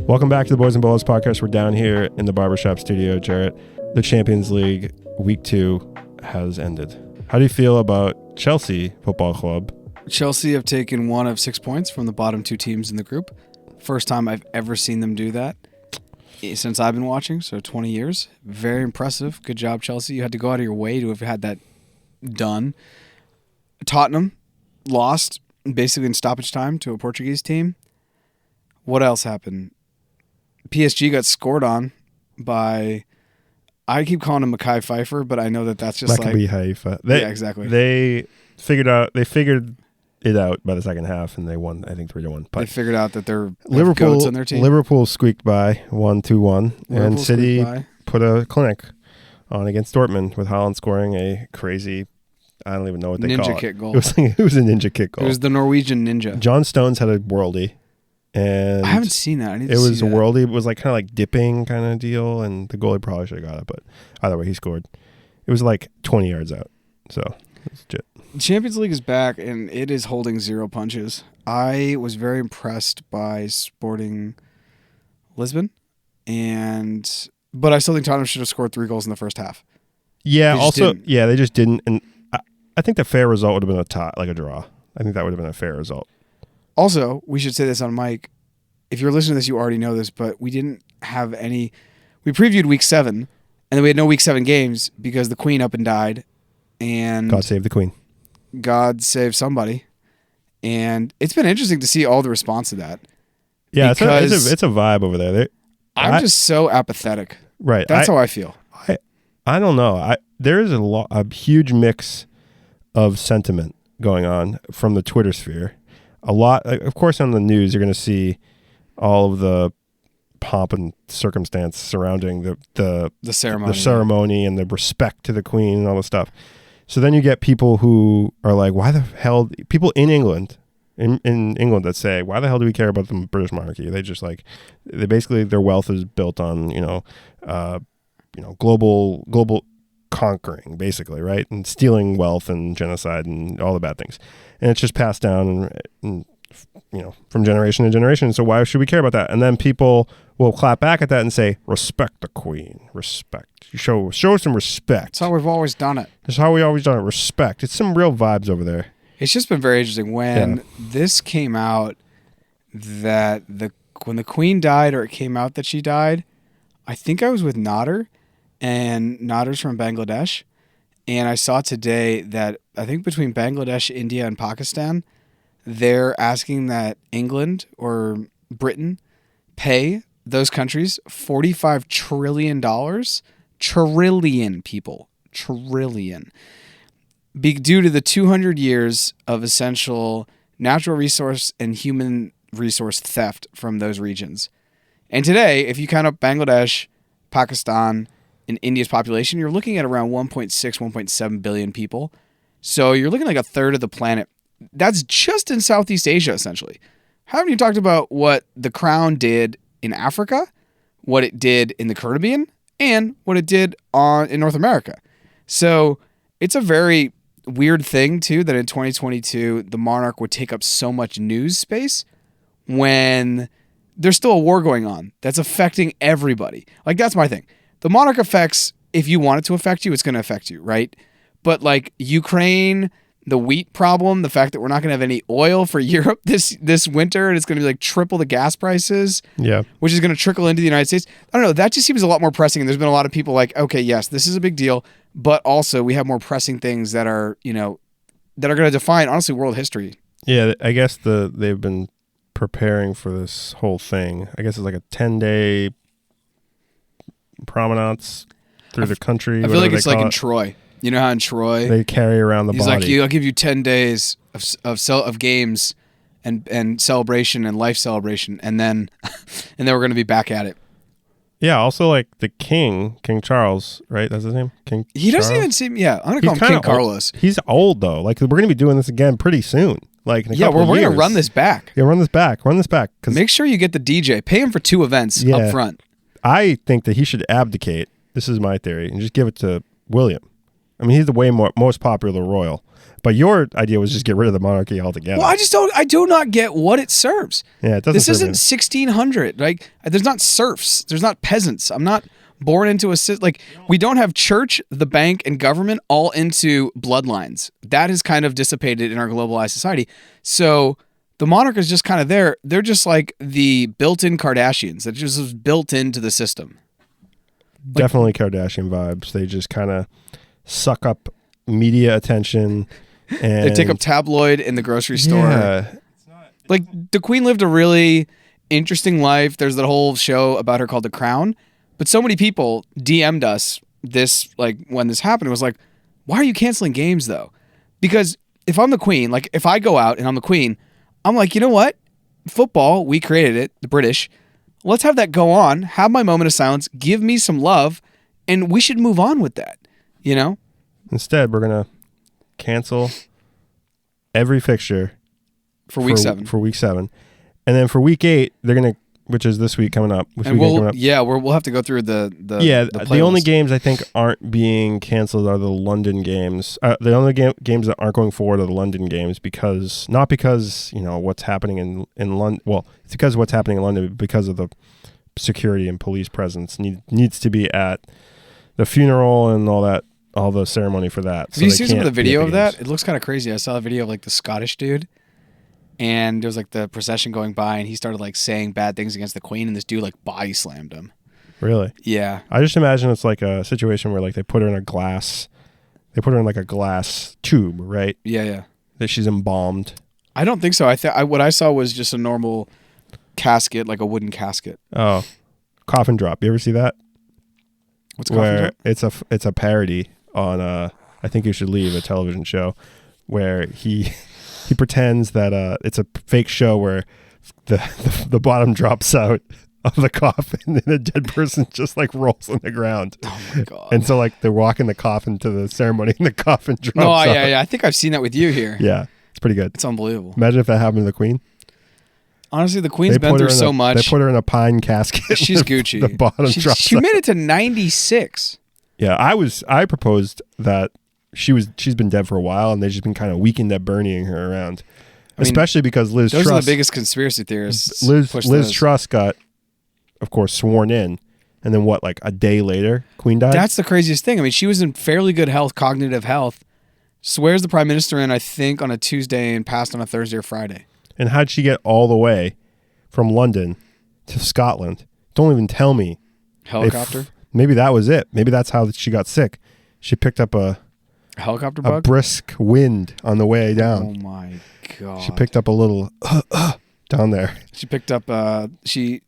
Welcome back to the Boys and Bolos podcast. We're down here in the barbershop studio, Jarrett. The Champions League Week 2 has ended. How do you feel about Chelsea Football Club? Chelsea have taken 1 of 6 points from the bottom 2 teams in the group. First time I've ever seen them do that since I've been watching, so 20 years. Very impressive. Good job, Chelsea. You had to go out of your way to have had that done. Tottenham lost basically in stoppage time to a Portuguese team. What else happened? PSG got scored on by, I keep calling him Mekhi Phifer, but I know that's just Maccabi Haifa. Yeah, exactly. They figured it out by the second half, and they won, I think, 3-1. But they figured out that they're goats on their team. Liverpool squeaked by 1-1, and City put a clinic on against Dortmund with Haaland scoring a crazy, I don't even know what they call it. Ninja kick goal. It was a ninja kick goal. It was the Norwegian ninja. John Stones had a worldie. And I haven't seen that. It was a worldie. It was like kind of like dipping kind of deal, and the goalie probably should have got it, but either way, he scored. It was like 20 yards out, so it's legit. The Champions League is back, and it is holding 0 punches. I was very impressed by Sporting Lisbon, but I still think Tottenham should have scored 3 goals in the first half. Yeah, they just didn't, and I think the fair result would have been a draw. I think that would have been a fair result. Also, we should say this on mic. If you're listening to this, you already know this, but we didn't have any. We previewed Week 7, and then we had no Week 7 games because the Queen up and died. And God save the Queen. God save somebody. And it's been interesting to see all the response to that. Yeah, it's a vibe over there. I'm just so apathetic. Right. That's how I feel. I don't know. There is a huge mix of sentiment going on from the Twitter sphere. A lot, of course, on the news, you're going to see all of the pomp and circumstance surrounding the ceremony and the respect to the Queen and all this stuff. So then you get people who are like, why the hell? People in England, in England that say, why the hell do we care about the British monarchy? They just basically their wealth is built on global conquering, basically, right, and stealing wealth and genocide and all the bad things. And it's just passed down and from generation to generation. So why should we care about that? And then people will clap back at that and say, respect the Queen. Respect. You show some respect. That's how we've always done it. That's how we always done it. Respect. It's some real vibes over there. It's just been very interesting. When this came out that when the Queen died, or it came out that she died, I think I was with Nader, and Nader's from Bangladesh. And I saw today that I think between Bangladesh, India, and Pakistan, they're asking that England or Britain pay those countries $45 trillion. Trillion, people. Trillion. Due to the 200 years of essential natural resource and human resource theft from those regions. And today, if you count up Bangladesh, Pakistan, in India's population, you're looking at around 1.6, 1.7 billion people. So you're looking like a third of the planet. That's just in Southeast Asia, essentially. Haven't you talked about what the Crown did in Africa, what it did in the Caribbean, and what it did in North America? So it's a very weird thing, too, that in 2022, the monarch would take up so much news space when there's still a war going on that's affecting everybody. That's my thing. The monarch affects, if you want it to affect you, it's going to affect you, right? But Ukraine, the wheat problem, the fact that we're not going to have any oil for Europe this winter, and it's going to be triple the gas prices, which is going to trickle into the United States. I don't know. That just seems a lot more pressing. And there's been a lot of people okay, yes, this is a big deal, but also we have more pressing things that are, that are going to define, honestly, world history. Yeah, I guess they've been preparing for this whole thing. I guess it's a 10-day promenades through the country. I feel like it's in Troy. You know how in Troy they carry around the body. He's I'll give you 10 days of games and celebration and life celebration, and then we're going to be back at it. Yeah. Also, the King Charles, right? That's his name. King. He doesn't even seem. Yeah, I'm going to call him King Carlos. He's old though. We're going to be doing this again pretty soon. We're going to run this back. Yeah, run this back. Make sure you get the DJ. Pay him for 2 events up front. I think that he should abdicate. This is my theory, and just give it to William. I mean, he's the most popular royal. But your idea was just get rid of the monarchy altogether. Well, I do not get what it serves. Yeah, it doesn't. This isn't 1600. Like, there's not serfs. There's not peasants. I'm not born into we don't have church, the bank, and government all into bloodlines. That is kind of dissipated in our globalized society. So the monarch is just kind of there. They're just like the built-in Kardashians that just built into the system. Definitely Kardashian vibes. They just kind of suck up media attention. And they take up tabloid in the grocery store. Yeah. Like, the queen lived a really interesting life. There's that whole show about her called The Crown. But so many people DM'd us this, like, when this happened. It was like, why are you canceling games, though? Because if I'm the queen, like, if I go out and I'm the queen, I'm like, you know what? Football, we created it, the British. Let's have that go on. Have my moment of silence. Give me some love. And we should move on with that, you know? Instead, we're going to cancel every fixture for week 7. For week 7. And then for week 8, they're going to, which is this week coming up. And we'll have to go through the only games I think aren't being canceled are the London games. The only games that aren't going forward are the London games not because, what's happening in London. Well, it's because of what's happening in London, because of the security and police presence needs to be at the funeral and all that. All the ceremony for that. Have you seen some of the video of that? It looks kind of crazy. I saw a video of like the Scottish dude, and there was like the procession going by, and he started like saying bad things against the queen, and this dude like body slammed him. Really? Yeah. I just imagine it's like a situation where like they put her in like a glass tube, right? Yeah. That she's embalmed. I don't think so. What I saw was just a normal casket, like a wooden casket. Oh, Coffin Drop. You ever see that? What's Coffin Drop? It's a parody on I Think You Should Leave, a television show, where he pretends that it's a fake show where the bottom drops out of the coffin and the dead person just like rolls on the ground. Oh my god! And so like they're walking the coffin to the ceremony and the coffin drops out. Yeah. I think I've seen that with you here. Yeah, it's pretty good. It's unbelievable. Imagine if that happened to the queen. Honestly, the queen's been through so much. They put her in a pine casket. She's Gucci. The bottom drops she made it to 96. Yeah, I proposed that she's been dead for a while, and they've just been kind of weak into burying her around. Especially because Liz Truss... Those are the biggest conspiracy theorists. Liz Truss got, of course, sworn in, and then like a day later, Queen died? That's the craziest thing. I mean, she was in fairly good health, cognitive health, swears the prime minister in, I think, on a Tuesday and passed on a Thursday or Friday. And how'd she get all the way from London to Scotland? Don't even tell me. Helicopter? Maybe that was it. Maybe that's how she got sick. She picked up a helicopter bug? A brisk wind on the way down. Oh my god! She picked up a little down there. She picked up she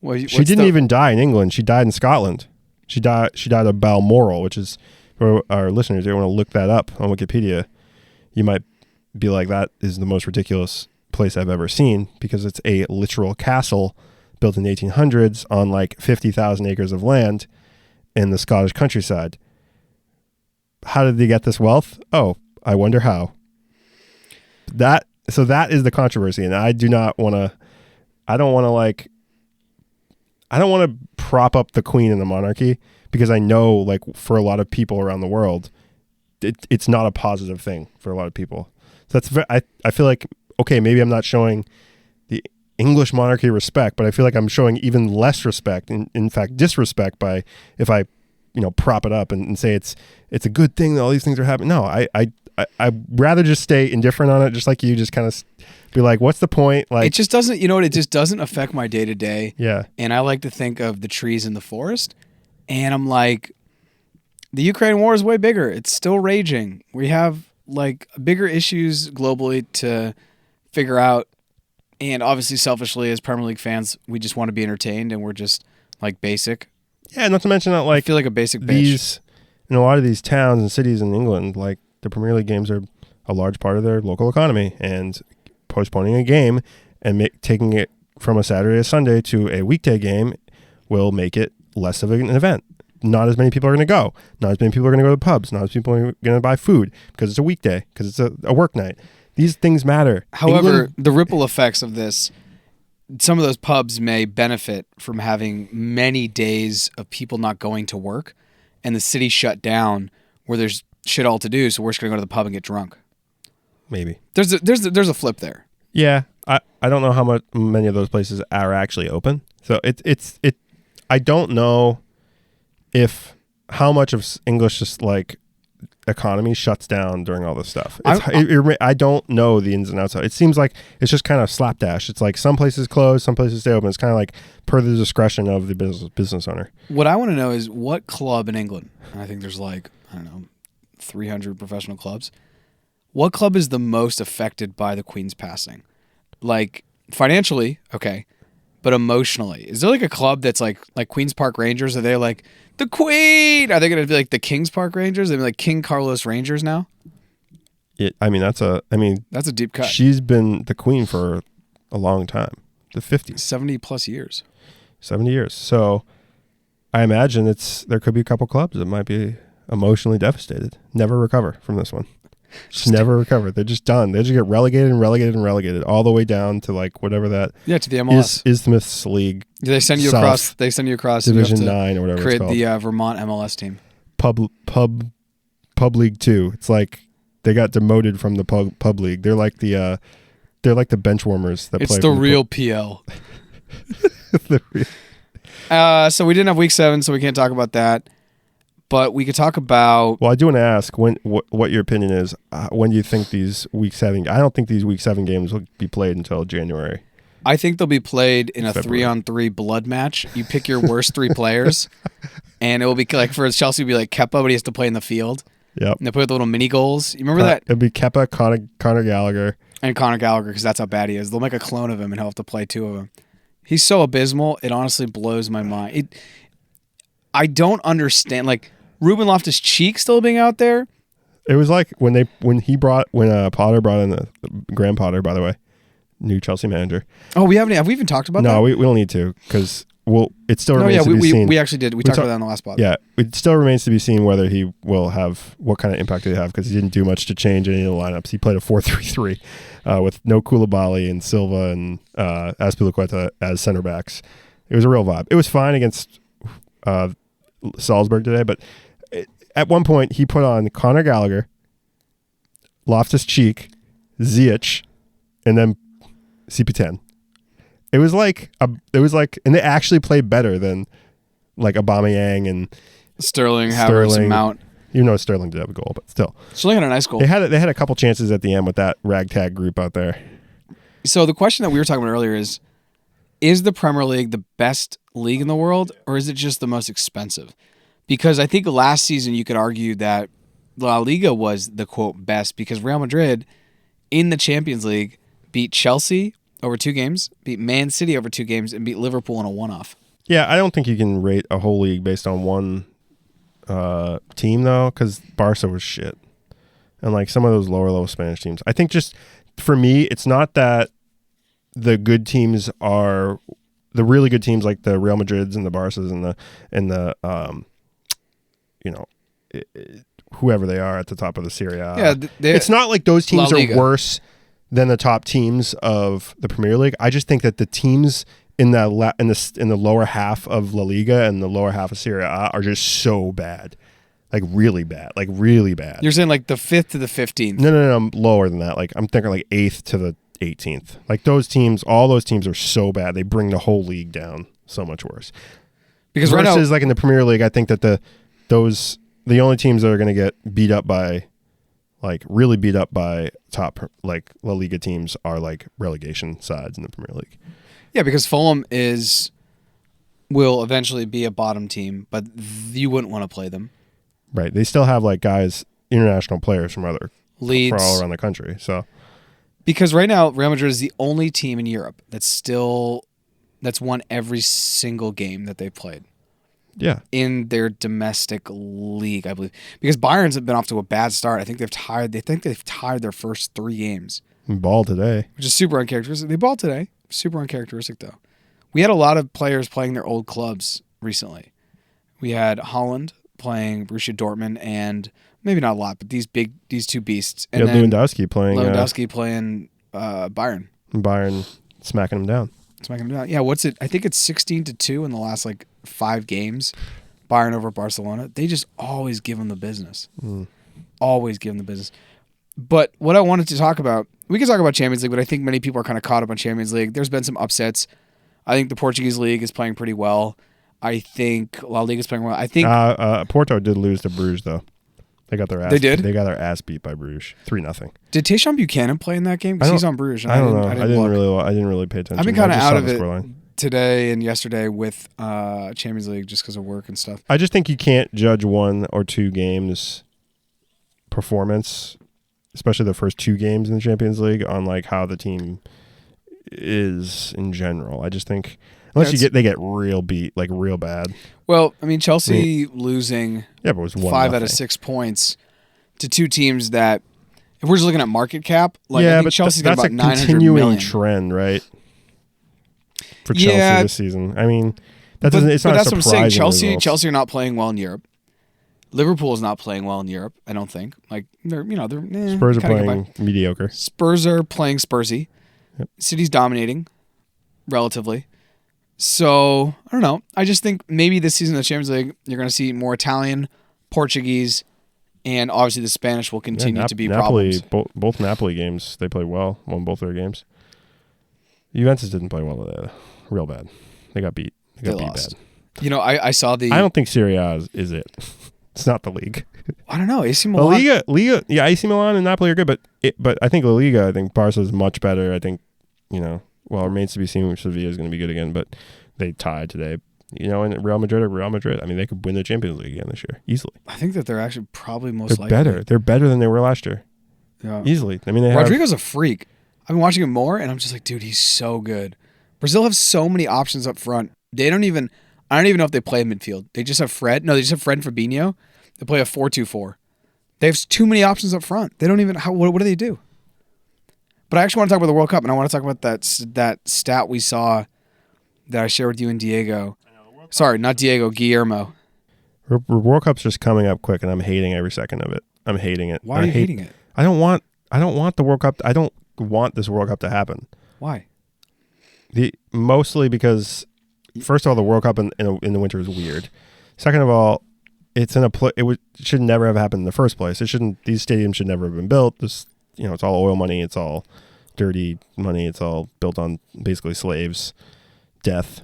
didn't even die in England. She died in Scotland. She died of Balmoral, which is, for our listeners, they want to look that up on Wikipedia. You might be like, that is the most ridiculous place I've ever seen, because it's a literal castle built in the 1800s on like 50,000 acres of land in the Scottish countryside. How did they get this wealth? Oh, I wonder how. So that is the controversy, and I don't want to prop up the queen and the monarchy, because I know, like, for a lot of people around the world, it's not a positive thing for a lot of people. So I feel like, okay, maybe I'm not showing the English monarchy respect, but I feel like I'm showing even less respect, in fact disrespect, by if I prop it up and say it's a good thing that all these things are happening. No, I'd rather just stay indifferent on it, just like you, just kind of be like, what's the point? Like, it just doesn't, it just doesn't affect my day to day. Yeah. And I like to think of the trees in the forest, and I'm like, the Ukraine war is way bigger. It's still raging. We have like bigger issues globally to figure out. And obviously, selfishly, as Premier League fans, we just want to be entertained, and we're just like basic. Yeah, not to mention that, like, I feel like a basic bitch. In a lot of these towns and cities in England, like, the Premier League games are a large part of their local economy, and postponing a game and taking it from a Saturday or Sunday to a weekday game will make it less of an event. Not as many people are going to go. Not as many people are going to go to pubs. Not as people are going to buy food because it's a weekday, because it's a work night. These things matter. However, the ripple effects of this, some of those pubs may benefit from having many days of people not going to work and the city shut down, where there's shit all to do, so we're just gonna go to the pub and get drunk. Maybe There's a flip there. Yeah, I don't know how many of those places are actually open. So it I don't know if how much of English just like economy shuts down during all this stuff. I don't know the ins and outs of it. It seems like it's just kind of slapdash. It's like some places close, some places stay open. It's kind of like per the discretion of the business owner. What I want to know is what club in England, and I think there's like, I don't know, 300 professional clubs. What club is the most affected by the Queen's passing? Like financially, okay, but emotionally, is there like a club that's like Queen's Park Rangers? Are they like the Queen? Are they going to be like the King's Park Rangers? They're like King Carlos Rangers now. That's a deep cut. She's been the Queen for a long time, the 50s, 70 plus years. 70 years. So I imagine there could be a couple clubs that might be emotionally devastated, never recover from this one. Just never recover. They're just done. They just get relegated and relegated and relegated all the way down to like whatever that to the MLS Isthmus League. They send you across. They send you across Division 9 or whatever. Create it's called. the Vermont MLS team. Pub League 2. It's like they got demoted from the pub league. They're like the bench warmers that play. It's the real PL. So we didn't have week 7, so we can't talk about that. But we could talk about. Well, I do want to ask what your opinion is. When do you think these week 7? I don't think these week 7 games will be played until January. I think they'll be played in a 3-on-3 blood match. You pick your worst 3 players, and it will be like for Chelsea, it'll be like Kepa, but he has to play in the field. Yep. And they put the little mini goals. You remember that? It'll be Kepa, Conor Gallagher, and Conor Gallagher because that's how bad he is. They'll make a clone of him, and he'll have to play 2 of them. He's so abysmal. It honestly blows my mind. I don't understand. Like Ruben Loftus-Cheek still being out there. It was like when Potter brought in Graham Potter, by the way, new Chelsea manager. Oh, have we even talked about that? No, we don't need to because it still remains to be seen. We actually did. We talked about that in the last pod. Yeah, it still remains to be seen whether he will have what kind of impact he have because he didn't do much to change any of the lineups. He played a 4-3-3 with no Koulibaly and Silva and Azpilicueta as center backs. It was a real vibe. It was fine against Salzburg today, but at one point he put on Conor Gallagher, Loftus-Cheek, Ziyech, and then CP10. It was like, and they actually played better than like Aubameyang and Sterling, Havertz, and Mount. You know, Sterling did have a goal, but still, Sterling had a nice goal. They had a couple chances at the end with that ragtag group out there. So the question that we were talking about earlier is the Premier League the best league in the world, or is it just the most expensive? Because I think last season you could argue that La Liga was the quote best because Real Madrid in the Champions League beat Chelsea over 2 games, beat Man City over 2 games, and beat Liverpool in a one-off. Yeah, I don't think you can rate a whole league based on one team, though, because Barca was shit. And like some of those lower-level Spanish teams. I think just, for me, it's not that the good teams are, the really good teams like the Real Madrids and the Barças and the whoever they are at the top of the Serie A. Yeah, it's not like those teams are worse than the top teams of the Premier League. I just think that the teams in the lower half of La Liga and the lower half of Serie A are just so bad, like really bad. You're saying like the 5th to the 15th? No, lower than that. Like I'm thinking like 8th to the 18th. Like those teams, all those teams are so bad. They bring the whole league down so much worse. Because versus right now, like in the Premier League, I think that the only teams that are going to get beat up by, like really beat up by top like La Liga teams are like relegation sides in the Premier League. Yeah, because Fulham will eventually be a bottom team, but you wouldn't want to play them. Right. They still have like guys, international players from other Leeds, from all around the country. So because right now Real Madrid is the only team in Europe that's won every single game that they've played. Yeah. In their domestic league, I believe. Because Bayern's have been off to a bad start. I think they've tied their first 3 games. Ball today. Which is super uncharacteristic. They balled today. Super uncharacteristic, though. We had a lot of players playing their old clubs recently. We had Holland playing Borussia Dortmund and maybe not a lot, but these 2 beasts. And then Lewandowski playing Bayern. Bayern smacking them down. Yeah, what's it? I think it's 16-2 in the last like 5 games. Bayern over Barcelona. They just always give them the business. Always give them the business. But what I wanted to talk about, we can talk about Champions League, but I think many people are kind of caught up on Champions League. There's been some upsets. I think the Portuguese league is playing pretty well. I think La Liga is playing well. I think Porto did lose to Bruges though. They got their ass. They did? They got their ass beat by Bruges, 3-0. Did Tayshaun Buchanan play in that game? Because he's on Bruges. I don't know. I didn't really pay attention. I've been kind of out of it today and yesterday with Champions League just because of work and stuff. I just think you can't judge 1 or 2 games performance, especially the first 2 games in the Champions League, on like how the team is in general. I just think unless they get real beat, like real bad. Well, I mean, Chelsea losing but it was 5 out of 6 points to 2 teams that, if we're just looking at market cap, like I think Chelsea's got about 900 million. That's a continuing trend, right? For Chelsea this season. I mean, it's not that's what I'm saying. Chelsea are not playing well in Europe. Liverpool is not playing well in Europe, I don't think. Like they're Spurs are playing mediocre. Spurs are playing Spursy. Yep. City's dominating relatively. So, I don't know. I just think maybe this season of the Champions League, you're going to see more Italian, Portuguese, and obviously the Spanish will continue to be Napoli, problems. Both Napoli games, they played well. Won both their games. Juventus didn't play well. Real bad. They got beat. They got beat lost. bad. You know, I saw the... I don't think Serie A is it. It's not the league. I don't know. AC Milan... La Liga, yeah, AC Milan and Napoli are good, but I think La Liga, I think Barca is much better. I think, it remains to be seen which Sevilla is going to be good again, but they tied today. And Real Madrid. I mean, they could win the Champions League again this year, easily. I think that they're actually probably most likely. Better. They're better than they were last year. Yeah. Easily. I mean, Rodrigo's a freak. I've been watching him more, and I'm just like, dude, he's so good. Brazil have so many options up front. I don't even know if they play in midfield. They just have Fred. No, they just have Fred and Fabinho. They play a 4-2-4. They have too many options up front. They don't even... What do they do? But I actually want to talk about the World Cup, and I want to talk about that stat we saw that I shared with you and Diego. Sorry, not Diego, Guillermo. World Cup's just coming up quick, and I'm hating every second of it. I'm hating it. Why are you hating it? I don't want the World Cup. I don't want this World Cup to happen. Why? Mostly because, first of all, the World Cup in the winter is weird. Second of all, it's in it should never have happened in the first place. These stadiums should never have been built. It's all oil money. It's all dirty money. It's all built on basically slaves, death.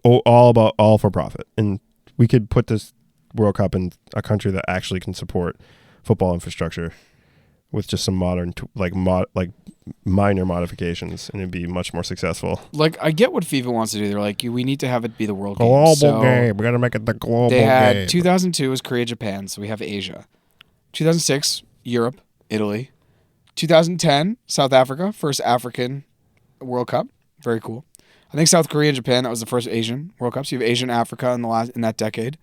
All for profit. And we could put this World Cup in a country that actually can support football infrastructure with just some modern, minor modifications, and it'd be much more successful. Like, I get what FIFA wants to do. They're like, we need to have it be the World global game. We got to make it the global game. They had 2002 was Korea, Japan, so we have Asia. 2006, Europe, Italy. 2010, South Africa, first African World Cup. Very cool. I think South Korea and Japan, that was the first Asian World Cup. So you have Asia and Africa in that decade.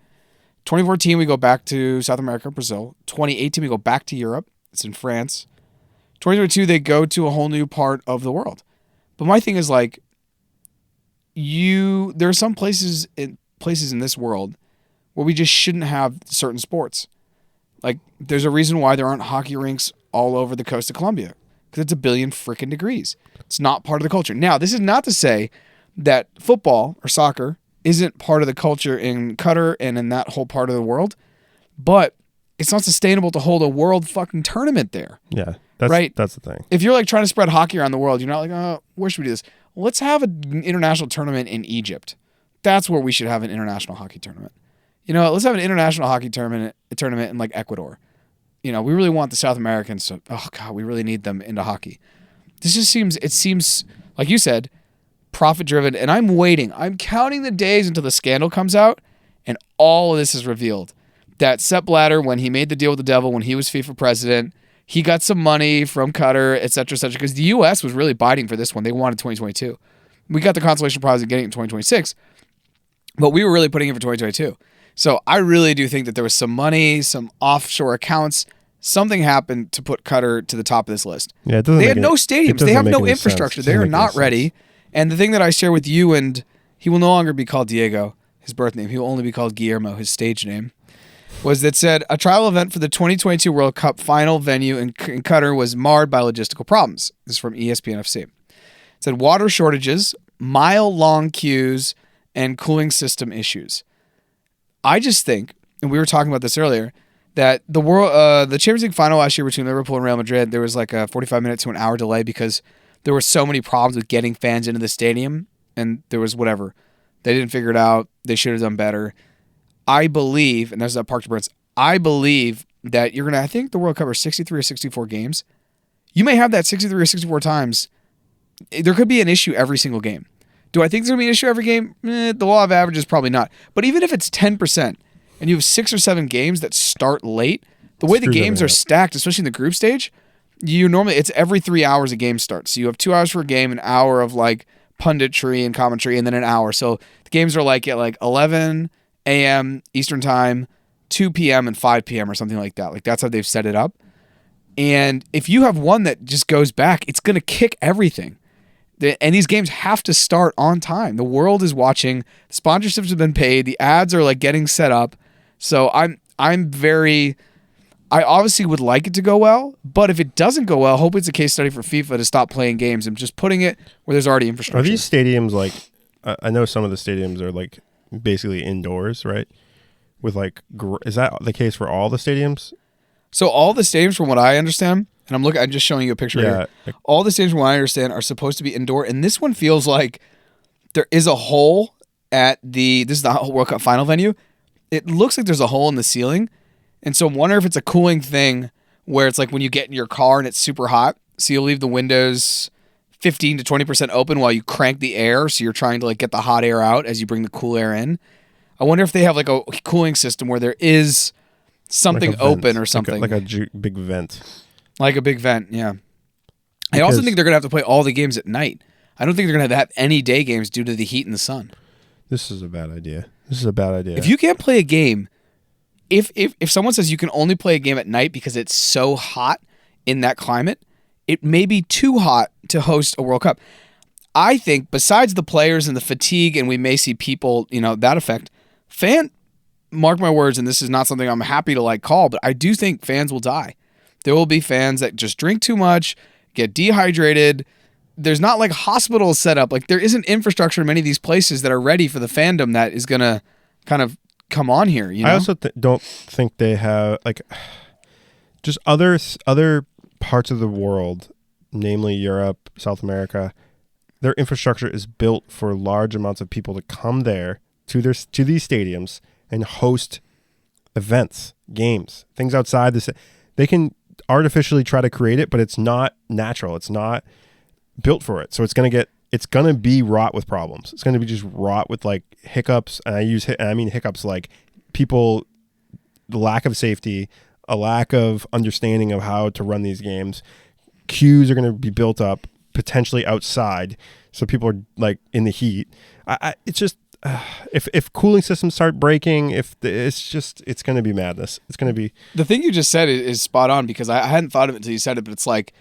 2014, we go back to South America, Brazil. 2018, we go back to Europe. It's in France. 2022, they go to a whole new part of the world. But my thing is like, there are some places in this world where we just shouldn't have certain sports. Like, there's a reason why there aren't hockey rinks all over the coast of Colombia, because it's 1 billion freaking degrees. It's not part of the culture. Now, this is not to say that football or soccer isn't part of the culture in Qatar and in that whole part of the world, but it's not sustainable to hold a world fucking tournament there. Yeah, that's the thing. If you're like trying to spread hockey around the world, you're not like, oh, where should we do this? Let's have an international tournament in Egypt. That's where we should have an international hockey tournament. Let's have an international hockey tournament in like Ecuador. We really want the South Americans to, oh God, we really need them into hockey. It seems, like you said, profit-driven, and I'm waiting. I'm counting the days until the scandal comes out and all of this is revealed. That Sepp Blatter, when he made the deal with the devil, when he was FIFA president, he got some money from Qatar, et cetera, because the U.S. was really biting for this one. They wanted 2022. We got the consolation prize of getting it in 2026, but we were really putting it for 2022. So I really do think that there was some money, some offshore accounts. Something happened to put Qatar to the top of this list. Yeah, they had no stadiums. They have no infrastructure. They are not ready. And the thing that I share with you, and he will no longer be called Diego, his birth name. He will only be called Guillermo, his stage name, was that said a trial event for the 2022 World Cup final venue in Qatar was marred by logistical problems. This is from ESPN FC. It said water shortages, mile-long queues, and cooling system issues. I just think, and we were talking about this earlier, that the Champions League final last year between Liverpool and Real Madrid, there was like a 45-minute to an hour delay because there were so many problems with getting fans into the stadium, and there was whatever. They didn't figure it out. They should have done better. I believe, and that's that Park to Brits, I believe that you're going to, I think the World Cup are 63 or 64 games. You may have that 63 or 64 times. There could be an issue every single game. Do I think there's going to be an issue every game? The law of averages, probably not. But even if it's 10% and you have 6 or 7 games that start late, the way the games are stacked, especially in the group stage, it's every 3 hours a game starts. So you have 2 hours for a game, an hour of like punditry and commentary, and then an hour. So the games are like at like 11 a.m. Eastern time, 2 p.m. and 5 p.m. or something like that. Like that's how they've set it up. And if you have one that just goes back, it's going to kick everything. And these games have to start on time. The world is watching. Sponsorships have been paid. The ads are like getting set up. So I obviously would like it to go well, but if it doesn't go well, hopefully it's a case study for FIFA to stop playing games and just putting it where there's already infrastructure. Are these stadiums like, I know some of the stadiums are like basically indoors, right? With like, is that the case for all the stadiums? So all the stadiums, from what I understand, and I'm just showing you a picture here. All the stadiums, from what I understand, are supposed to be indoor, and this one feels like there is a hole this is the World Cup final venue. It looks like there's a hole in the ceiling, and so I wonder if it's a cooling thing where it's like when you get in your car and it's super hot, so you'll leave the windows 15 to 20% open while you crank the air, so you're trying to like get the hot air out as you bring the cool air in. I wonder if they have like a cooling system where there is something like open or something. Like a big vent. Like a big vent, yeah. I also think they're going to have to play all the games at night. I don't think they're going to have any day games due to the heat and the sun. This is a bad idea. If you can't play a game, if someone says you can only play a game at night because it's so hot in that climate, it may be too hot to host a World Cup. I think besides the players and the fatigue, and we may see people, that effect, mark my words, and this is not something I'm happy to like call, but I do think fans will die. There will be fans that just drink too much, get dehydrated. There's not like hospitals set up. Like there isn't infrastructure in many of these places that are ready for the fandom that is going to kind of come on here. I also don't think they have like just other parts of the world, namely Europe, South America. Their infrastructure is built for large amounts of people to come there to these stadiums and host events, games, things outside this. They can artificially try to create it, but it's not natural. It's not built for it. So it's going to be wrought with problems. It's going to be just wrought with like hiccups. And I mean hiccups like the lack of safety, a lack of understanding of how to run these games. Queues are going to be built up potentially outside. So people are like in the heat. It's just, if cooling systems start breaking, it's going to be madness. It's going to be. The thing you just said is spot on because I hadn't thought of it until you said it, but it's like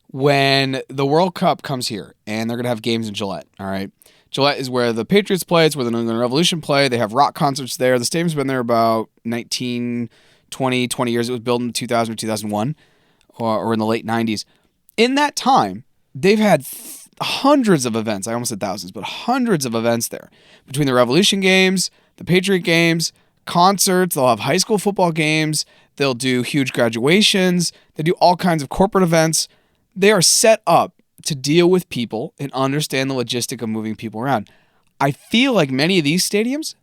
when the World Cup comes here and they're going to have games in Gillette. All right. Gillette is where the Patriots play. It's where the New England Revolution play. They have rock concerts there. The stadium's been there about 20 years. It was built in 2000 or 2001 or in the late 90s. In that time, they've had hundreds of events. I almost said thousands, but hundreds of events there. Between the Revolution games, the Patriot games, concerts, they'll have high school football games, they'll do huge graduations, they do all kinds of corporate events. They are set up to deal with people and understand the logistic of moving people around. I feel like many of these stadiums,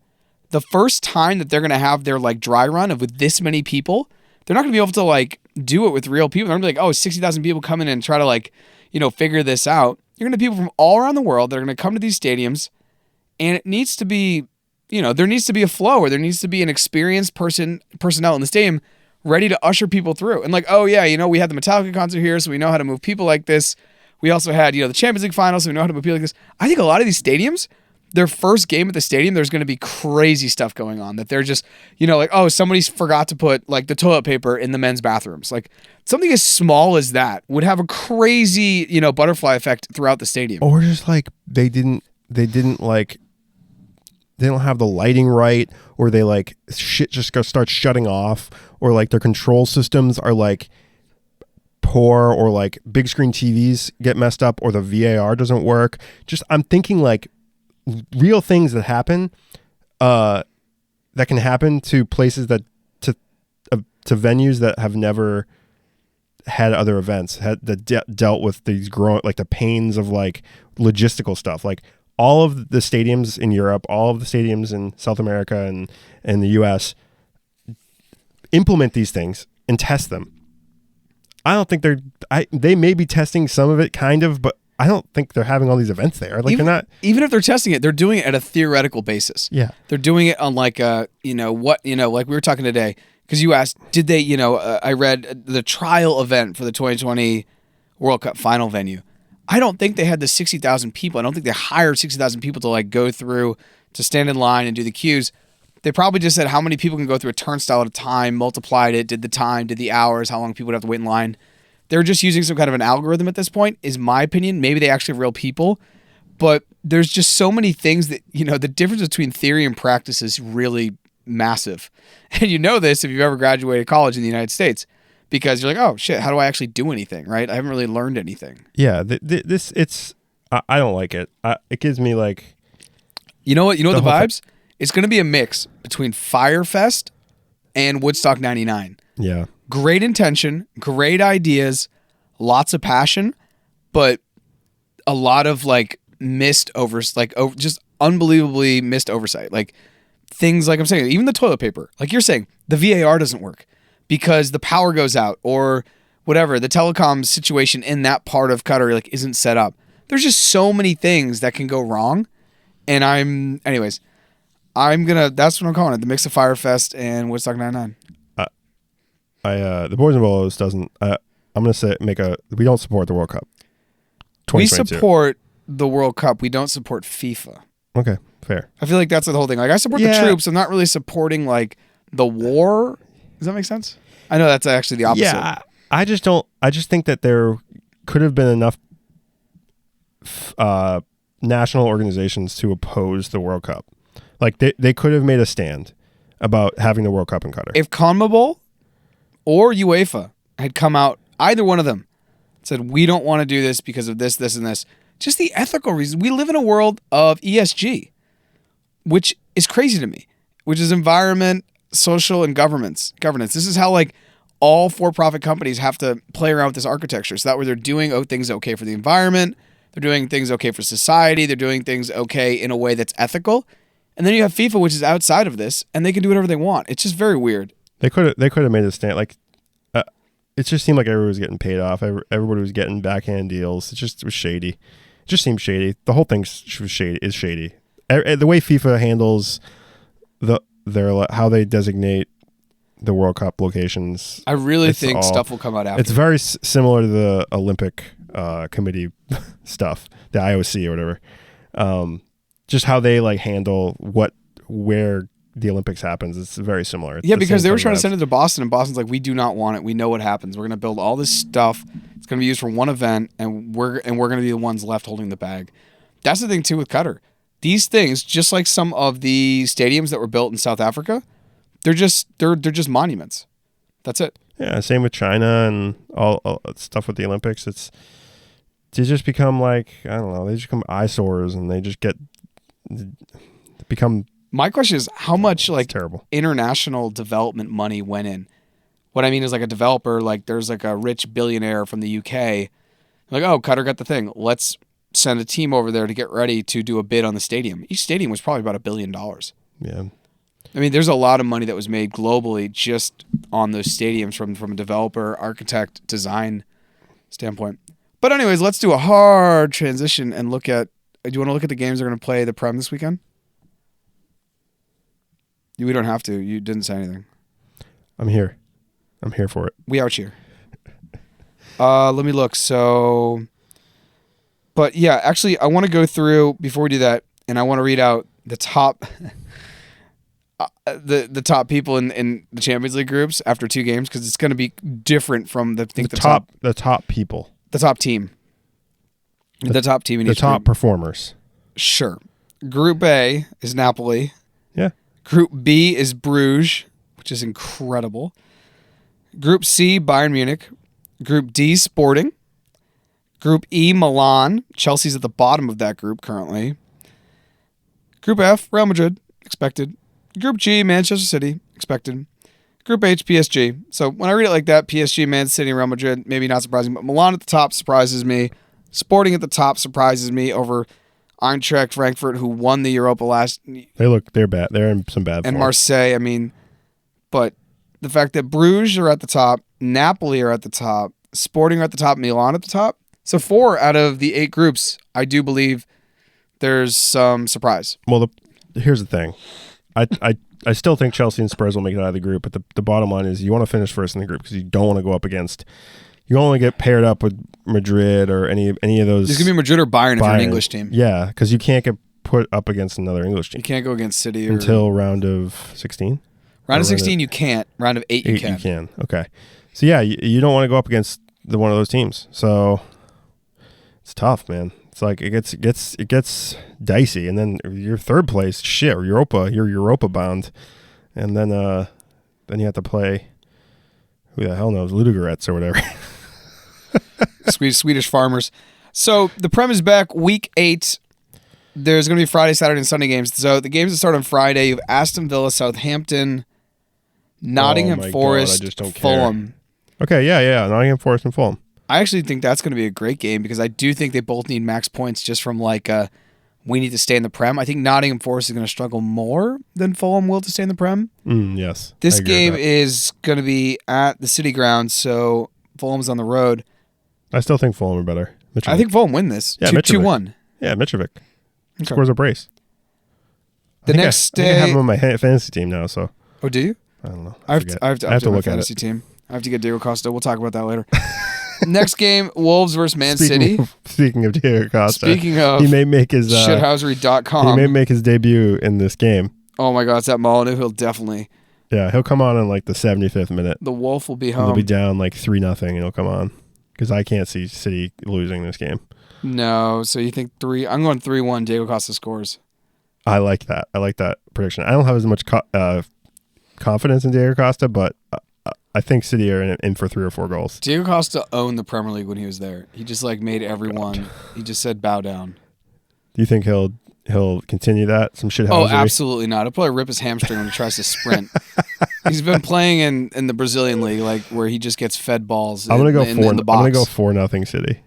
the first time that they're going to have their like dry run of with this many people, they're not going to be able to like do it with real people. They're going to be like, 60,000 people come in and try to like, figure this out. You're going to have people from all around the world that are going to come to these stadiums, and it needs to be, there needs to be a flow, or there needs to be an experienced personnel in the stadium ready to usher people through. And like, we had the Metallica concert here, so we know how to move people like this. We also had, the Champions League final, so we know how to move people like this. I think a lot of these stadiums, their first game at the stadium, there's going to be crazy stuff going on that they're just, somebody's forgot to put like the toilet paper in the men's bathrooms. Like something as small as that would have a crazy, butterfly effect throughout the stadium. Or just like they don't have the lighting right, or they like shit just starts shutting off, or like their control systems are like poor, or like big screen TVs get messed up, or the VAR doesn't work. Just I'm thinking like real things that happen that can happen to places that to venues that have never had other events that dealt with these growing, like the pains of like logistical stuff. Like all of the stadiums in Europe, all of the stadiums in South America and the US implement these things and test them. I don't think they may be testing some of it kind of, but I don't think they're having all these events there. Like they're not. Even if they're testing it, they're doing it at a theoretical basis. Yeah. They're doing it on like like we were talking today, because you asked, did they, I read the trial event for the 2020 World Cup final venue. I don't think they had the 60,000 people. I don't think they hired 60,000 people to like go through, to stand in line and do the queues. They probably just said how many people can go through a turnstile at a time, multiplied it, did the time, did the hours, how long people would have to wait in line. They're just using some kind of an algorithm at this point, is my opinion. Maybe they actually have real people, but there's just so many things that, the difference between theory and practice is really massive. And you know this if you've ever graduated college in the United States, because you're like, oh shit, how do I actually do anything, right? I haven't really learned anything. Yeah, I don't like it. It gives me like... You know what the vibes? It's going to be a mix between Firefest and Woodstock 99. Yeah. Great intention, great ideas, lots of passion, but a lot of like just unbelievably missed oversight. Like things like I'm saying, even the toilet paper, like you're saying, the VAR doesn't work because the power goes out or whatever. The telecom situation in that part of Qatar like isn't set up. There's just so many things that can go wrong. And that's what I'm calling it. The mix of Firefest and Woodstock 99. The Boys and Bolos doesn't. I'm gonna say we don't support the World Cup. We support the World Cup. We don't support FIFA. Okay, fair. I feel like that's the whole thing. Like I support the troops. I'm not really supporting like the war. Does that make sense? I know that's actually the opposite. Yeah, I just don't. I just think that there could have been enough national organizations to oppose the World Cup. Like they could have made a stand about having the World Cup in Qatar. If CONMEBOL or UEFA had come out, either one of them said, we don't want to do this because of this, this, and this. Just the ethical reasons. We live in a world of ESG, which is crazy to me, which is environment, social, and governance. This is how like all for-profit companies have to play around with this architecture. So that way they're doing things okay for the environment, they're doing things okay for society, they're doing things okay in a way that's ethical. And then you have FIFA, which is outside of this, and they can do whatever they want. It's just very weird. They could have made a stand. Like, it just seemed like everybody was getting paid off. Everybody was getting backhand deals. It was shady. It just seemed shady. The whole thing is shady. The way FIFA handles how they designate the World Cup locations. I really think stuff will come out after. It's very similar to the Olympic committee stuff, the IOC or whatever. Just how they like handle where the Olympics happens. It's very similar. Yeah, because they were trying to send it to Boston, and Boston's like, we do not want it. We know what happens. We're going to build all this stuff. It's going to be used for one event, and we're going to be the ones left holding the bag. That's the thing too with Qatar. These things, just like some of the stadiums that were built in South Africa, they're just monuments. That's it. Yeah, same with China and all stuff with the Olympics. They just become like, I don't know, they just become eyesores, and they just become. My question is, how much like terrible international development money went in? What I mean is like a developer, like there's like a rich billionaire from the UK, like, oh, Qatar got the thing. Let's send a team over there to get ready to do a bid on the stadium. Each stadium was probably about $1 billion. Yeah. I mean, there's a lot of money that was made globally just on those stadiums from a developer, architect, design standpoint. But anyways, let's do a hard transition and look at, do you want to look at the games they're going to play the Prem this weekend? We don't have to. You didn't say anything. I'm here for it. We out here. Let me look. So, but yeah, actually, I want to go through before we do that, and I want to read out the top, the top people in the Champions League groups after two games, because it's going to be different from the top people, the top team, the top team in the each top group. Performers. Sure. Group A is Napoli. Yeah. Group B is Bruges, which is incredible. Group C, Bayern Munich. Group D, Sporting. Group E, Milan. Chelsea's at the bottom of that group currently. Group F, Real Madrid, expected. Group G, Manchester City, expected. Group H, PSG. So when I read it like that, PSG, Man City, Real Madrid, maybe not surprising, but Milan at the top surprises me. Sporting at the top surprises me over Eintracht Frankfurt, who won the Europa last. They're bad. They're in some bad form. And Marseille, I mean, but the fact that Bruges are at the top, Napoli are at the top, Sporting are at the top, Milan at the top. So 4 out of the 8 groups, I do believe there's some surprise. Well, here's the thing. I still think Chelsea and Spurs will make it out of the group, but the bottom line is you want to finish first in the group because you don't want to go up against. You only get paired up with Madrid or any of those. There's gonna be Madrid or Bayern if you're an English team. Yeah, because you can't get put up against another English team. You can't go against City until round of 16. Round of 16 you can't. Round of 8 you can. You can. Okay. So yeah, you don't want to go up against one of those teams. So it's tough, man. It's like it gets dicey, and then you're third place, you're Europa bound, and then you have to play who the hell knows, Ludogorets or whatever. Swedish farmers. So the Prem is back week 8. There's going to be Friday, Saturday, and Sunday games. So the games that start on Friday, you have Aston Villa, Southampton, Nottingham Forest, Fulham. Okay, yeah, Nottingham Forest and Fulham. I actually think that's going to be a great game because I do think they both need max points just from we need to stay in the Prem. I think Nottingham Forest is going to struggle more than Fulham will to stay in the Prem. Yes. This game is going to be at the City Ground, so Fulham's on the road. I still think Fulham are better. Mitrovic. I think Fulham win this. Yeah, 2-1. Yeah, Mitrovic. Scores a brace. The next day... I think I have him on my fantasy team now, so... Oh, do you? I don't know. I have to look at fantasy team. I have to get Diego Costa. We'll talk about that later. Next game, Wolves versus Man City. Speaking of Diego Costa. He may make his shithousery.com. He may make his debut in this game. Oh my God, it's at Molyneux. He'll definitely. Yeah, he'll come on in like the 75th minute. The Wolf will be home. They'll be down like 3-0 and he'll come on because I can't see City losing this game. No, so you think 3? I'm going 3-1. Diego Costa scores. I like that. I like that prediction. I don't have as much confidence in Diego Costa, but I think City are in for 3 or 4 goals. Diego Costa owned the Premier League when he was there. He just made everyone. He just said bow down. Do you think he'll continue that? Some shithousery? Oh, absolutely not. He'll probably rip his hamstring when he tries to sprint. He's been playing in the Brazilian league, where he just gets fed balls. I'm gonna go in the box. I'm gonna go 4-0 City.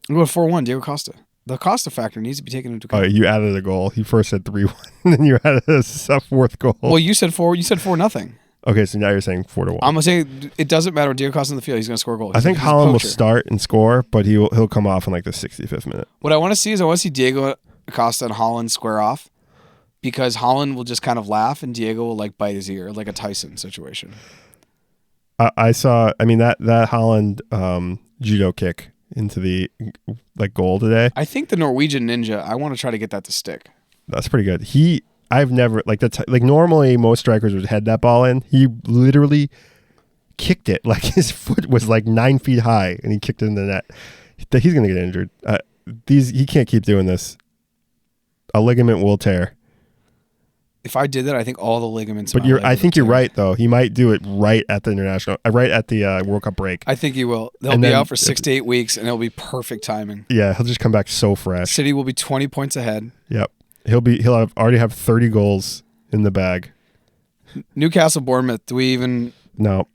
I'm going 4-1. Diego Costa. The Costa factor needs to be taken into account. Oh, you added a goal. You first said 3-1, and then you added a 4th goal. Well, you said 4. You said 4-0. Okay, so now you're saying 4-1. I'm gonna say it doesn't matter when Diego Costa's in the field. He's gonna score a goal. I think Haaland will start and score, but he'll come off in like the 65th minute. What I want to see is Diego Costa and Haaland square off, because Haaland will just kind of laugh and Diego will bite his ear, like a Tyson situation. I saw. I mean that Haaland judo kick into the goal today. I think the Norwegian Ninja. I want to try to get that to stick. That's pretty good. I've never normally most strikers would head that ball in. He literally kicked it his foot was 9 feet high and he kicked it in the net. He's gonna get injured. He can't keep doing this. A ligament will tear. If I did that, I think all the ligaments. But I think you're right though. He might do it right at the World Cup break. I think he will. They'll be out for 6 to 8 weeks, and it'll be perfect timing. Yeah, he'll just come back so fresh. City will be 20 points ahead. Yep. He'll already have 30 goals in the bag. Newcastle, Bournemouth. Do we even? No.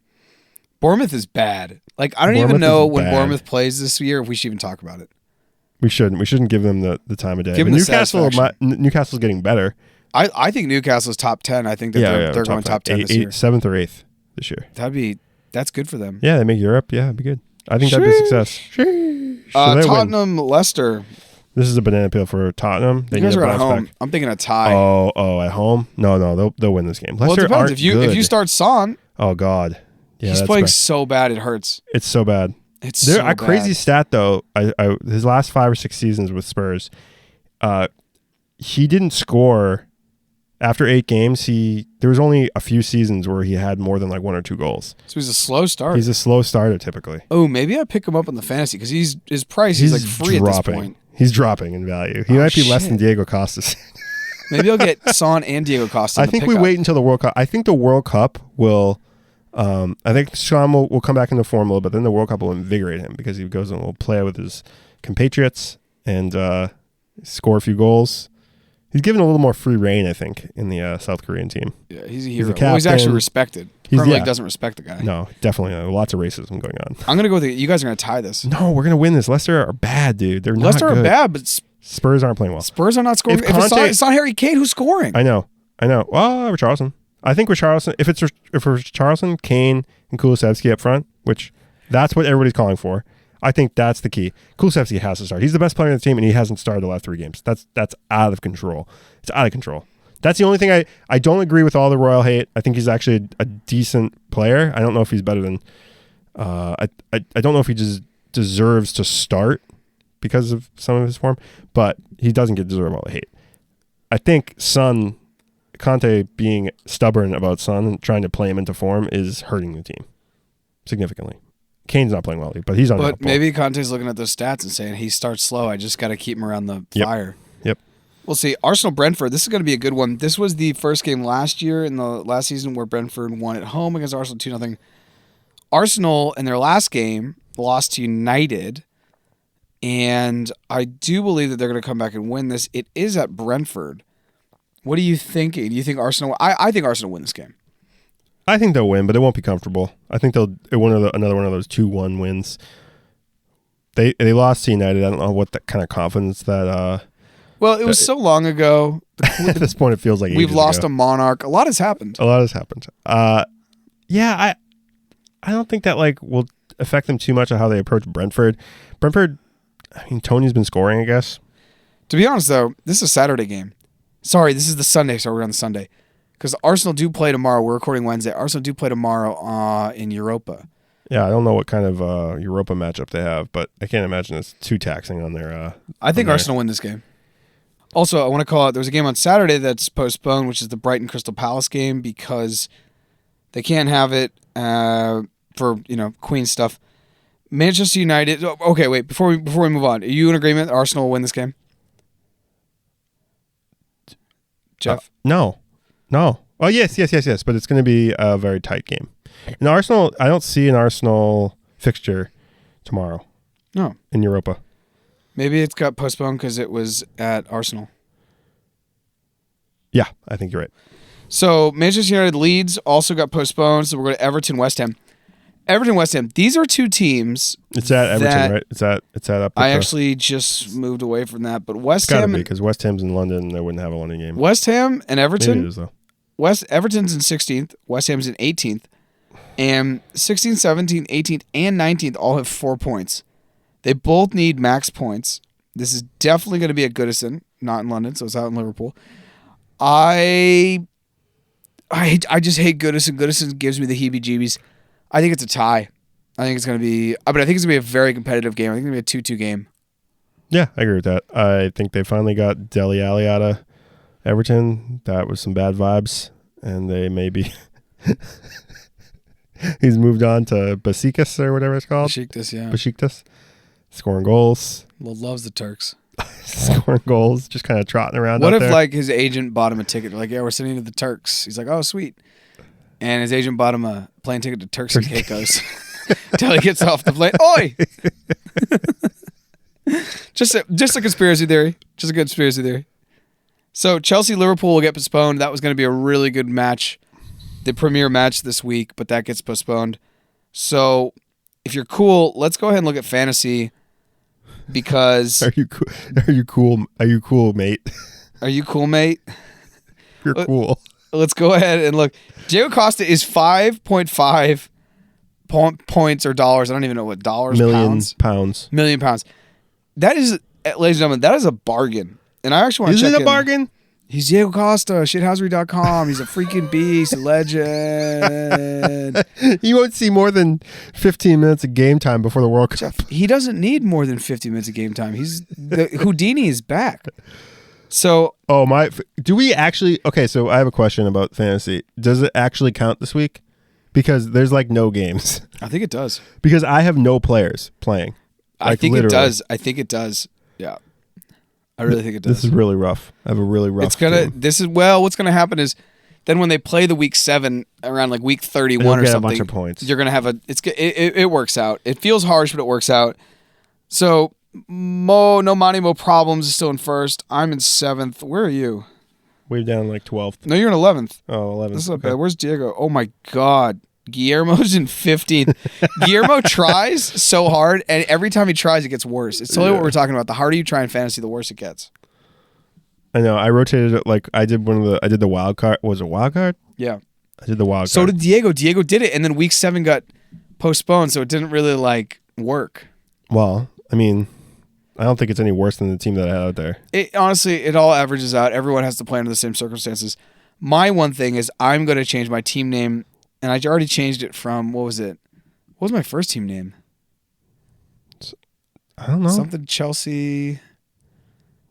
Bournemouth is bad. I don't even know when Bournemouth plays this year if we should even talk about it. We shouldn't. We shouldn't give them the time of day. Give them the Newcastle's getting better. I think Newcastle's top 10. I think that they're going top 10 this year. 7th or 8th this year. That's good for them. Yeah, they make Europe. Yeah, it'd be good. I think that'd be a success. Tottenham, Leicester. This is a banana peel for Tottenham. You guys are at home. Back. I'm thinking a tie. Oh, at home? No, they'll win this game. Leicester it depends. If you start Son. Oh God. Yeah, he's playing so bad it hurts. It's so bad. It's so bad. A crazy stat though. His last 5 or 6 seasons with Spurs, he didn't score after 8 games. There was only a few seasons where he had more than 1 or 2 goals. So he's a slow starter. He's a slow starter typically. Oh, maybe I pick him up on the fantasy because his price he's free dropping. At this point. He's dropping in value. He might be less than Diego Costa. Maybe I'll get Son and Diego Costa. I think we wait until the World Cup. I think the World Cup will. I think Son will come back into form a little bit. Then the World Cup will invigorate him because he goes and will play with his compatriots and score a few goals. He's given a little more free reign, I think, in the South Korean team. Yeah, he's a hero. Captain. He's actually respected. Premier League doesn't respect the guy. No, definitely. Lots of racism going on. I'm going to go with you guys are going to tie this. No, we're going to win this. Leicester are bad, dude. They're Leicester not good. are bad, but Spurs aren't playing well. Spurs are not scoring. If Conte, it's not Harry Kane who's scoring. I know. Well, Richarlison. I think Richarlison, if it's Richarlison, Kane, and Kulusevski up front, which that's what everybody's calling for, I think that's the key. Kulusevski has to start. He's the best player on the team, and he hasn't started the last 3 games. That's out of control. It's out of control. That's the only thing I don't agree with all the Royal hate. I think he's actually a decent player. I don't know if he's better than I don't know if he just deserves to start because of some of his form, but he doesn't deserve all the hate. I think Conte being stubborn about Son and trying to play him into form is hurting the team significantly. Kane's not playing well, but he's on. But maybe Conte's looking at those stats and saying he starts slow. I just got to keep him around the fire. Yep. We'll see. Arsenal-Brentford, this is going to be a good one. This was the first game last year in the last season where Brentford won at home against Arsenal 2-0. Arsenal, in their last game, lost to United, and I do believe that they're going to come back and win this. It is at Brentford. What are you thinking? Do you think Arsenal... I think Arsenal win this game. I think they'll win, but it won't be comfortable. I think they'll another one of those 2-1 wins. They lost to United. I don't know what that kind of confidence that... Well, it was so long ago. At this point, it feels like we've lost ago. A monarch. A lot has happened. Yeah, I don't think that will affect them too much of how they approach Brentford. Brentford, I mean, Tony's been scoring, I guess. To be honest, though, this is a Saturday game. Sorry, this is the Sunday, so we're on the Sunday. Because Arsenal do play tomorrow. We're recording Wednesday. Arsenal do play tomorrow in Europa. Yeah, I don't know what kind of Europa matchup they have, but I can't imagine it's too taxing on their... I think Arsenal win this game. Also, I want to call out, there was a game on Saturday that's postponed, which is the Brighton Crystal Palace game, because they can't have it for, Queen stuff. Manchester United... Okay, wait, before we move on, are you in agreement that Arsenal will win this game? Jeff? No. Oh, yes, but it's going to be a very tight game. And Arsenal, I don't see an Arsenal fixture tomorrow. No. In Europa. Maybe it's got postponed because it was at Arsenal. Yeah, I think you're right. So Manchester United Leeds also got postponed, so we're going to Everton West Ham. Everton West Ham. These are two teams. It's at Everton, right? It's at up. I actually just moved away from that, but West Ham. Because West Ham's in London, they wouldn't have a London game. West Ham and Everton. Maybe it is though. Everton's in 16th. West Ham's in 18th, and 16th, 17th, 18th, and 19th all have 4 points. They both need max points. This is definitely going to be at Goodison, not in London, so it's out in Liverpool. I just hate Goodison. Goodison gives me the heebie-jeebies. I think it's a tie. I think it's going to be... But I think it's going to be a very competitive game. I think it's going to be a 2-2 game. Yeah, I agree with that. I think they finally got Dele Alli out of Everton. That was some bad vibes, and they maybe... He's moved on to Besiktas or whatever it's called. Besiktas. Scoring goals. Well, loves the Turks. Scoring goals, just kind of trotting around. What if there. his agent bought him a ticket? Like, yeah, we're sending to the Turks. He's like, oh, sweet. And his agent bought him a plane ticket to Turks and Caicos until he gets off the plane. Oi! just a conspiracy theory. Just a good conspiracy theory. So Chelsea-Liverpool will get postponed. That was going to be a really good match, the premier match this week, but that gets postponed. So if you're cool, let's go ahead and look at fantasy. Because Are you cool, mate? Are you cool, mate? You're cool. Let's go ahead and look. Diego Costa is 5.5 points or dollars. I don't even know what dollars. Pounds. Million pounds. That is, ladies and gentlemen, that is a bargain. And I actually want to check. Is it a bargain? He's Diego Costa, shithousery.com. He's a freaking beast, a legend. You won't see more than 15 minutes of game time before the World Cup. He doesn't need more than 50 minutes of game time. Houdini is back. So, do we actually? Okay, so I have a question about fantasy. Does it actually count this week? Because there's no games. I think it does. Because I have no players playing. I think it does. Yeah. I really think it does. This is really rough. I have a really rough game. What's gonna happen is then when they play the week 7 around week 31 or something, a bunch of points. You're gonna have it works out. It feels harsh, but it works out. So No Money, Mo Problems is still in first. I'm in 7th. Where are you? Way down like 12th. No, you're in 11th. Oh, 11th. This is not bad. Where's Diego? Oh my God. Guillermo's in 15th. Guillermo tries so hard, and every time he tries, it gets worse. It's totally what we're talking about. The harder you try in fantasy, the worse it gets. I know. I rotated it like I did the wild card. Was it wild card? Yeah. I did the wild card. So did Diego. Diego did it, and then week 7 got postponed, so it didn't really like work. Well, I mean, I don't think it's any worse than the team that I had out there. Honestly, it all averages out. Everyone has to play under the same circumstances. My one thing is I'm going to change my team name, and I already changed it from, what was it? What was my first team name? I don't know. Something Chelsea.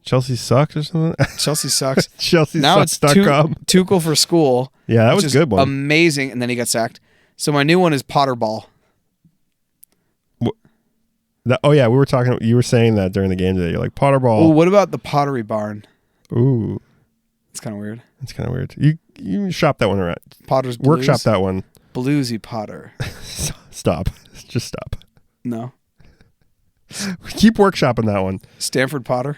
Chelsea sucks or something? Chelsea sucks. Chelsea now sucks. It's Tuchel for school. Yeah, that was a good one. Amazing, and then he got sacked. So my new one is Potterball. Oh yeah, we were talking. You were saying that during the game today. You're like Potterball. Oh, what about the Pottery Barn? Ooh, it's kind of weird. It's kind of weird. You shop that one around. Potter's Blues. Workshop that one. Bluesy Potter. Stop. Just stop. No. Keep workshopping that one. Stanford Potter.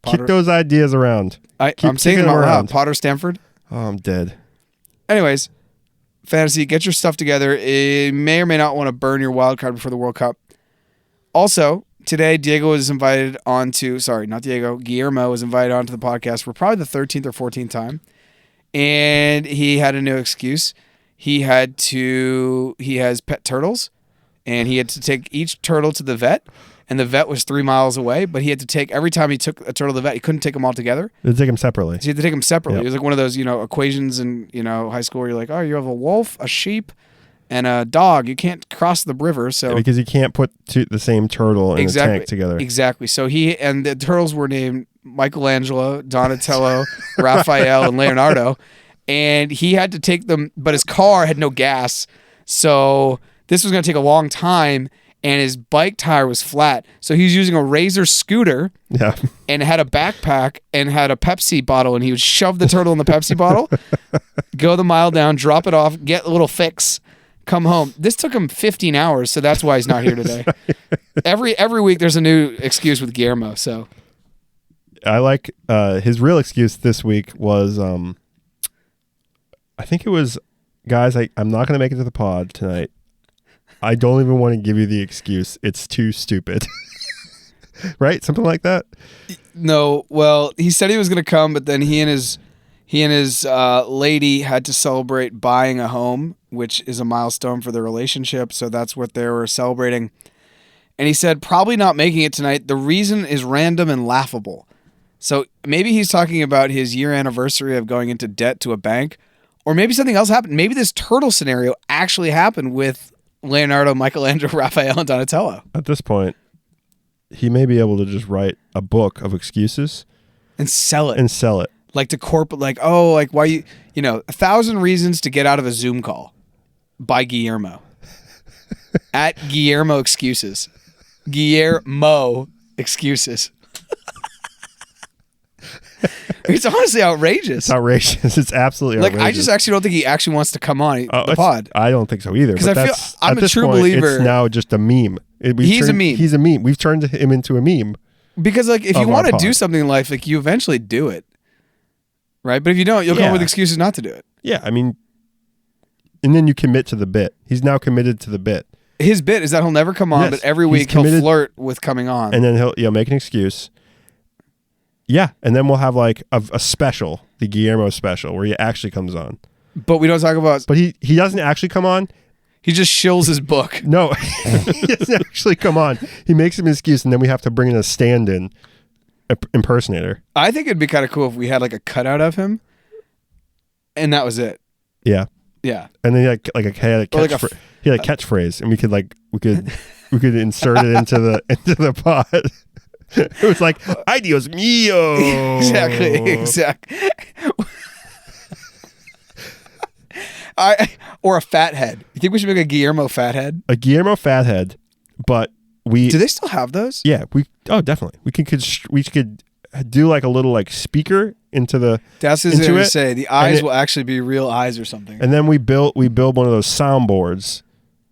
Kick those ideas around. I'm saying them out loud. Potter Stanford. Oh, I'm dead. Anyways, fantasy, get your stuff together. You may or may not want to burn your wild card before the World Cup. Also, today, Diego was invited onto, Guillermo was invited onto the podcast for probably the 13th or 14th time. And he had a new excuse. He has pet turtles, and he had to take each turtle to the vet. And the vet was 3 miles away, but he had to take, every time he took a turtle to the vet, he couldn't take them all together. They take them separately. So he had to take them separately. Yep. It was like one of those, equations in, high school where you're like, oh, you have a wolf, a sheep, and a dog. You can't cross the river. So yeah, because you can't put the same turtle in a tank together. Exactly. So the turtles were named Michelangelo, Donatello, Raphael, and Leonardo. And he had to take them, but his car had no gas. So this was going to take a long time. And his bike tire was flat. So he was using a Razor scooter and had a backpack and had a Pepsi bottle. And he would shove the turtle in the Pepsi bottle, go the mile down, drop it off, get a little fix, come home. This took him 15 hours, so that's why he's not here today. Every week there's a new excuse with Guillermo. So I like his real excuse this week was I think it was, guys, I'm not going to make it to the pod tonight. I don't even want to give you the excuse. It's too stupid. Right? Something like that? No. Well, he said he was going to come, but then he and his lady had to celebrate buying a home, which is a milestone for their relationship. So that's what they were celebrating. And he said, probably not making it tonight. The reason is random and laughable. So maybe he's talking about his year anniversary of going into debt to a bank, or maybe something else happened. Maybe this turtle scenario actually happened with Leonardo, Michelangelo, Raphael, and Donatello. At this point, he may be able to just write a book of excuses and sell it. Like to corporate, why you 1,000 reasons to get out of a Zoom call by Guillermo. At Guillermo Excuses. Guillermo Excuses. It's honestly outrageous. It's outrageous. It's absolutely outrageous. I just actually don't think he actually wants to come on the pod. I don't think so either. Because I feel I'm a true believer. It's now just a meme. He's a meme. He's a meme. We've turned him into a meme. Because if you want to do something in life, you eventually do it. Right? But if you don't, you'll come up with excuses not to do it. Yeah, and then you commit to the bit. He's now committed to the bit. His bit is that he'll never come on, but every week he'll flirt with coming on. And then he'll make an excuse. Yeah, and then we'll have a special, the Guillermo special, where he actually comes on. But we don't talk about... But he doesn't actually come on. He just shills his book. No, he doesn't actually come on. He makes him an excuse, and then we have to bring in a stand-in impersonator. I think it'd be kind of cool if we had a cutout of him, and that was it. Yeah. Yeah. And then he had a catchphrase, and we could insert it into the pod. It was like, ay Dios mío. Exactly. Or a fathead. You think we should make a Guillermo fathead? A Guillermo fathead, but do they still have those? Yeah, definitely. We could do a little speaker into the. That's what I was going to say. The eyes will actually be real eyes or something. And then we build one of those soundboards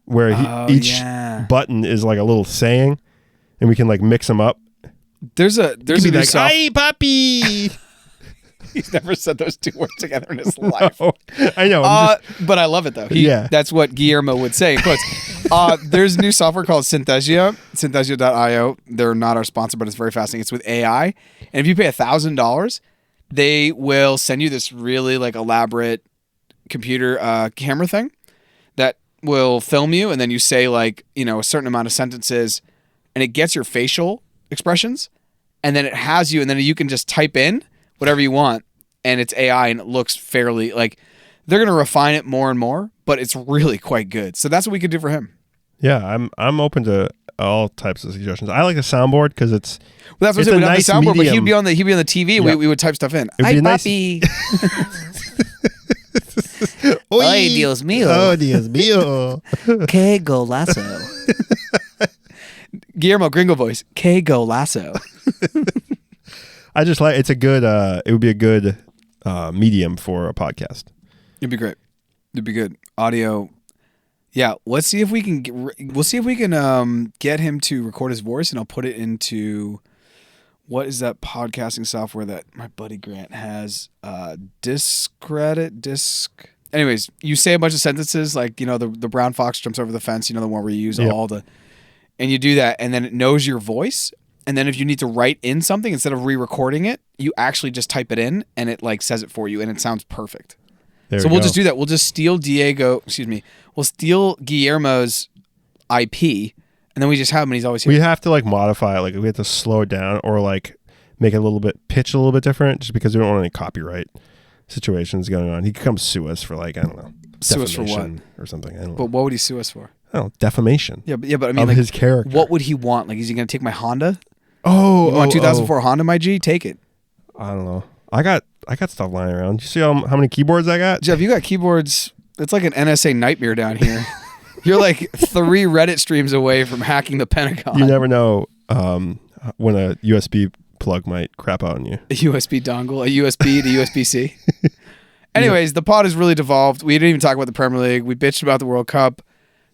where each button is like a little saying. and we can like mix them up. There's a new like, "Hi, puppy." He's never said those two words together in his life. No, I know. But I love it though. That's what Guillermo would say. There's a new software called Synthesia.io. They're not our sponsor, but it's very fascinating. It's with AI, and if you pay $1,000, they will send you this really like elaborate computer camera thing that will film you, and then you say like a certain amount of sentences, and it gets your facial expressions, and then it has you, and then you can just type in whatever you want, and it's AI, and it looks fairly like they're going to refine it more and more, but it's really quite good. So that's what we could do for him. Yeah, I'm open to all types of suggestions. I like the soundboard because it's that's what it's I said. a nice the soundboard, medium. but he'd be on the TV. Yep. We would type stuff in. It'd be Hi, a nice- papi. Ay, Dios mío. Oh, Dios mío. Que golazo. Guillermo Gringo voice. Que golazo. I just like it's a good. It would be a good medium for a podcast. It'd be great. It'd be good. Audio. Yeah, let's see if we can. We'll see if we can get him to record his voice, and I'll put it into what is that podcasting software that my buddy Grant has? Disc. Anyways, you say a bunch of sentences like the brown fox jumps over the fence. The one where you use all the, and you do that, and then it knows your voice. And then if you need to write in something instead of re-recording it, you actually just type it in, and it like says it for you, and it sounds perfect. So we'll just do that. We'll just steal We'll steal Guillermo's IP, and then we just have him, and he's always here. We have to like modify it. Like we have to slow it down or like make it a little bit pitch a little bit different, just because we don't want any copyright situations going on. He could come sue us for like, I don't know, sue us for what or something. I don't know. But what would he sue us for? I don't know, defamation. Yeah, but I mean, of like, his character. What would he want? Like, is he going to take my Honda? Oh, you want 2004 Honda, my G? Take it. I don't know. I got stuff lying around. You see how many keyboards I got? Jeff, you got keyboards. It's like an NSA nightmare down here. You're like 3 Reddit streams away from hacking the Pentagon. You never know when a USB plug might crap out on you. A USB dongle, a USB to USB-C. Anyways, the pod has really devolved. We didn't even talk about the Premier League. We bitched about the World Cup.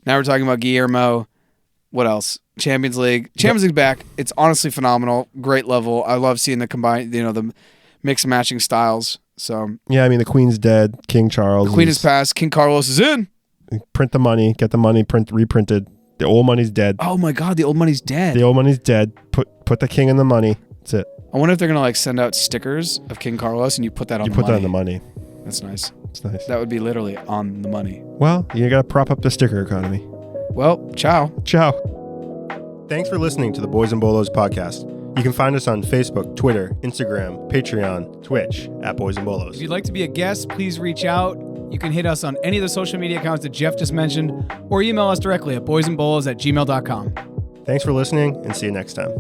Now we're talking about Guillermo. What else? Champions League. Champions League's back. It's honestly phenomenal. Great level. I love seeing the combined, the mix and matching styles. So yeah, I mean the Queen's dead. King Charles. The Queen has passed. King Carlos is in. Print the money. Get the money. Reprinted. The old money's dead. Oh my God, the old money's dead. The old money's dead. Put the king in the money. That's it. I wonder if they're gonna like send out stickers of King Carlos and you put that on. You put that on the money. That's nice. It's nice. That would be literally on the money. Well, you gotta prop up the sticker economy. Well, ciao. Ciao. Thanks for listening to the Boys and Bolos podcast. You can find us on Facebook, Twitter, Instagram, Patreon, Twitch at Boys and Bolos. If you'd like to be a guest, please reach out. You can hit us on any of the social media accounts that Jeff just mentioned, or email us directly at boysandbolos@gmail.com. Thanks for listening, and see you next time.